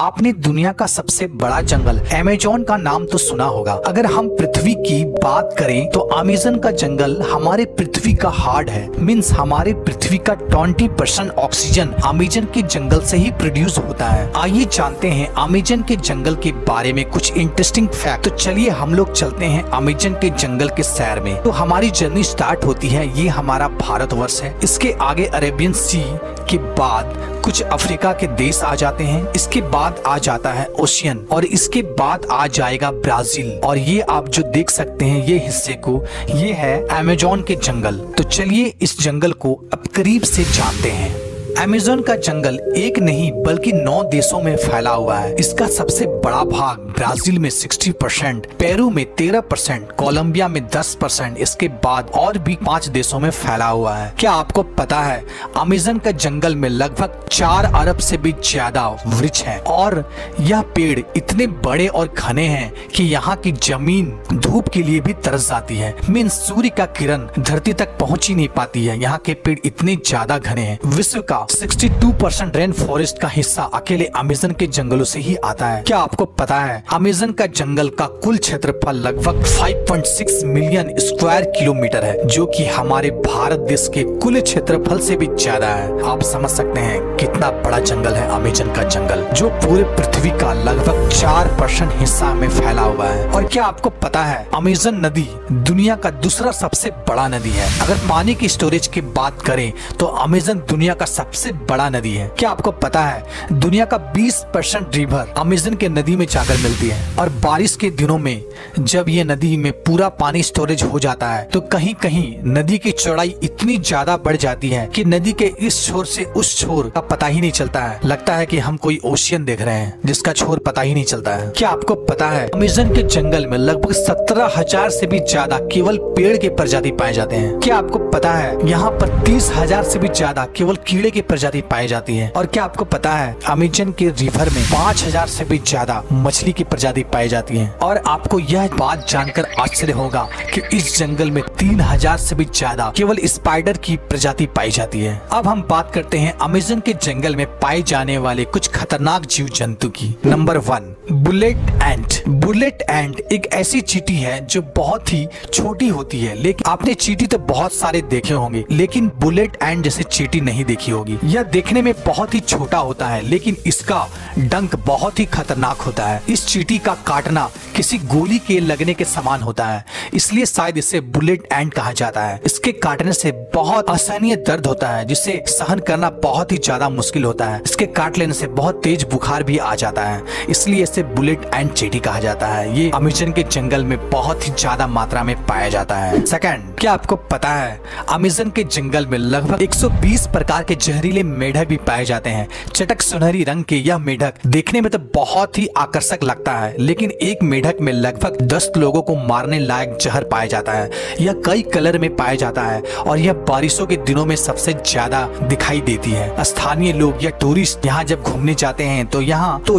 आपने दुनिया का सबसे बड़ा जंगल अमेज़न का नाम तो सुना होगा। अगर हम पृथ्वी की बात करें तो अमेज़न का जंगल हमारे पृथ्वी का हार्ट है। मीन्स हमारे पृथ्वी का 20% ऑक्सीजन अमेज़न के जंगल से ही प्रोड्यूस होता है। आइए जानते हैं अमेज़न के जंगल के बारे में कुछ इंटरेस्टिंग फैक्ट। तो चलिए हम लोग चलते हैं अमेज़न के जंगल के सैर में। तो हमारी जर्नी स्टार्ट होती है, ये हमारा भारतवर्ष है। इसके आगे अरेबियन सी के बाद कुछ अफ्रीका के देश आ जाते हैं। इसके बाद आ जाता है ओशियन और इसके बाद आ जाएगा ब्राजील। और ये आप जो देख सकते हैं ये हिस्से को, ये है अमेज़न के जंगल। तो चलिए इस जंगल को अब करीब से जानते हैं। अमेज़न का जंगल एक नहीं बल्कि 9 देशों में फैला हुआ है। इसका सबसे बड़ा भाग ब्राजील में 60%, पेरू में 13%, कोलंबिया में 10%, इसके बाद और भी 5 देशों में फैला हुआ है। क्या आपको पता है अमेज़न का जंगल में लगभग 4 अरब से भी ज्यादा वृक्ष हैं और यह पेड़ इतने बड़े और घने हैं कि यहाँ की जमीन धूप के लिए भी तरस जाती है। मीन्स सूर्य का किरण धरती तक पहुँच ही नहीं पाती है। यहाँ के पेड़ इतने ज्यादा घने हैं। विश्व का 62% रेन फॉरेस्ट का हिस्सा अकेले अमेज़न के जंगलों से ही आता है। क्या आपको पता है अमेज़न का जंगल का कुल क्षेत्रफल लगभग 5.6 मिलियन स्क्वायर किलोमीटर है, जो कि हमारे भारत देश के कुल क्षेत्रफल से भी ज्यादा है। आप समझ सकते हैं कितना बड़ा जंगल है अमेज़न का जंगल, जो पूरे पृथ्वी का लगभग 4% हिस्सा में फैला हुआ है। और क्या आपको पता है अमेज़न नदी दुनिया का दूसरा सबसे बड़ा नदी है। अगर पानी की स्टोरेज की बात करें तो अमेज़न दुनिया का सबसे बड़ा नदी है। क्या आपको पता है दुनिया का 20% रिवर अमेज़न के नदी में जाकर मिलती है। और बारिश के दिनों में जब ये नदी में पूरा पानी स्टोरेज हो जाता है तो कहीं कहीं नदी की चौड़ाई इतनी ज्यादा बढ़ जाती है कि नदी के इस छोर से उस छोर का पता ही नहीं चलता है। लगता है कि हम कोई ओशियन देख रहे हैं जिसका छोर पता ही नहीं चलता है। क्या आपको पता है अमेज़न के जंगल में लगभग 17,000 से भी ज्यादा केवल पेड़ के प्रजाति पाए जाते हैं। क्या आपको पता है यहाँ पर 30,000 से भी ज्यादा केवल कीड़े की प्रजाति पाई जाती है। और क्या आपको पता है अमेज़न के रिवर में 5,000 से भी ज्यादा मछली की प्रजाति पाई जाती है। और आपको यह बात जानकर आश्चर्य होगा कि इस जंगल में 3,000 से भी ज्यादा केवल स्पाइडर की प्रजाति पाई जाती है। अब हम बात करते हैं अमेज़न के जंगल में पाए जाने वाले कुछ खतरनाक जीव जंतु की। नंबर 1, बुलेट एंट। बुलेट एंट एक ऐसी चींटी है जो बहुत ही छोटी होती है। लेकिन आपने चींटी तो बहुत सारे देखे होंगे, लेकिन बुलेट एंट जैसे चींटी नहीं देखी होगी। यह देखने में बहुत ही छोटा होता है लेकिन इसका डंक बहुत ही खतरनाक होता है। इस चींटी का काटना किसी गोली के लगने के समान होता है, इसलिए शायद इसे बुलेट एंट कहा जाता है। इसके काटने से बहुत असहनीय दर्द होता है जिसे सहन करना बहुत ही ज्यादा मुश्किल होता है। इसके काट लेने से बहुत तेज बुखार भी आ जाता है, इसलिए इसे बुलेट एंट चींटी कहा जाता है। ये अमेज़न के जंगल में बहुत ही ज्यादा मात्रा में पाया जाता है। सेकंड, क्या आपको पता है अमेज़न के जंगल में लगभग 120 प्रकार के जहरीले मेढक भी पाए जाते हैं। चटक सुनहरी रंग के यह मेढक देखने में तो बहुत ही आकर्षक लगता है, लेकिन एक मेढक में लगभग 10 लोगों को मारने लायक जहर पाया जाता है। यह कई कलर में पाया जाता है और यह बारिशों के दिनों में सबसे ज्यादा दिखाई देती है। स्थानीय लोग या टूरिस्ट यहाँ जब घूमने जाते हैं तो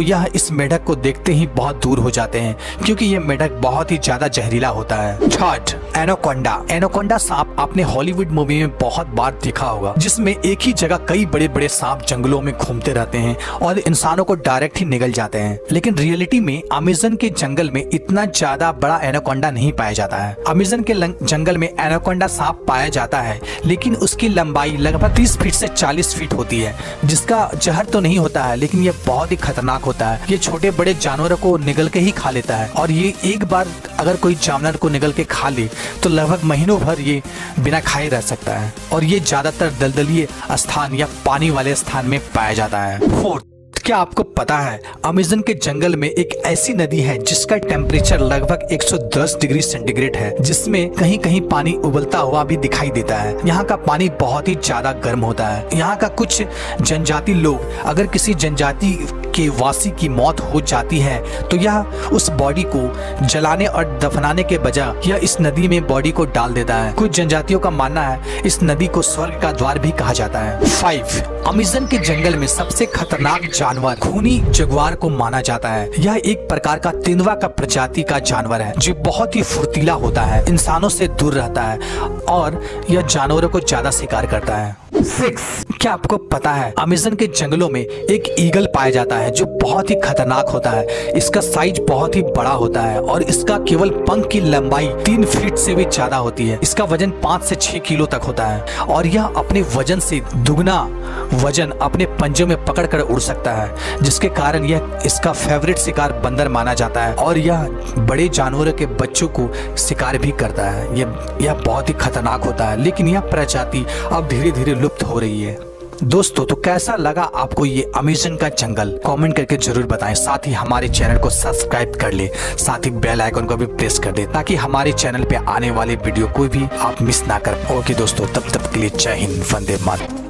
यह इस मेढक को देखते ही बहुत दूर हो जाते हैं, क्योंकि यह मेढक बहुत ही ज्यादा जहरीला होता है। Third, anaconda. एनाकोंडा सांप आपने हॉलीवुड मूवी में बहुत बार देखा होगा, जिसमें एक ही जगह कई बड़े बड़े सांप जंगलों में घूमते रहते हैं और इंसानों को डायरेक्ट ही निगल जाते हैं। लेकिन रियलिटी में अमेज़न के जंगल में इतना ज्यादा बड़ा एनाकोंडा नहीं पाया जाता है। अमेज़न के जंगल में एनाकोंडा सांप पाया जाता है, लेकिन उसकी लंबाई लगभग 30 फीट से 40 फीट होती है, जिसका जहर तो नहीं होता है लेकिन यह बहुत ही खतरनाक होता है। ये छोटे बड़े जानवरों को निगल के ही खा लेता है और ये एक बार अगर कोई जानवर को निगल के खा ले तो लगभग महीनों भर ये बिना खाए रह सकता है। और ये ज्यादातर दलदलीय स्थान या पानी वाले स्थान में पाया जाता है। फोर्थ, क्या आपको पता है अमेज़न के जंगल में एक ऐसी नदी है जिसका टेम्परेचर लगभग 110 डिग्री सेंटीग्रेड है, जिसमें कहीं कहीं पानी उबलता हुआ भी दिखाई देता है। यहाँ का पानी बहुत ही ज्यादा गर्म होता है। यहाँ का कुछ जनजाति लोग, अगर किसी जनजाति के वासी की मौत हो जाती है तो यह उस बॉडी को जलाने और दफनाने के बजाय यह इस नदी में बॉडी को डाल देता है। कुछ जनजातियों का मानना है इस नदी को स्वर्ग का द्वार भी कहा जाता है। 5, अमेज़न के जंगल में सबसे खतरनाक जानवर खूनी जगुआर को माना जाता है। यह एक प्रकार का तेंदुआ का प्रजाति का जानवर है जो बहुत ही फुर्तीला होता है, इंसानों से दूर रहता है और यह जानवरों को ज्यादा शिकार करता है। 6। क्या आपको पता है अमेज़न के जंगलों में एक ईगल पाया जाता है जो बहुत ही खतरनाक होता है। इसका साइज बहुत ही बड़ा होता है और इसका केवल पंख की लंबाई 3 फीट से भी ज्यादा होती है। इसका वजन 5 से 6 किलो तक होता है और यह अपने वजन से दुगना वजन अपने पंजों में पकड़ कर उड़ सकता है, जिसके कारण यह इसका फेवरेट शिकार बंदर माना जाता है और यह बड़े जानवरों के बच्चों को शिकार भी करता है। यह बहुत ही खतरनाक होता है, लेकिन यह प्रजाति अब धीरे धीरे लुप्त हो रही है। दोस्तों, तो कैसा लगा आपको ये अमेज़न का जंगल? कमेंट करके जरूर बताएं। साथ ही हमारे चैनल को सब्सक्राइब कर ले, साथ ही बेल आइकन को भी प्रेस कर दे ताकि हमारे चैनल पे आने वाले वीडियो कोई भी आप मिस ना कर। ओके दोस्तों, तब तक के लिए जय हिंद, वंदे मातरम।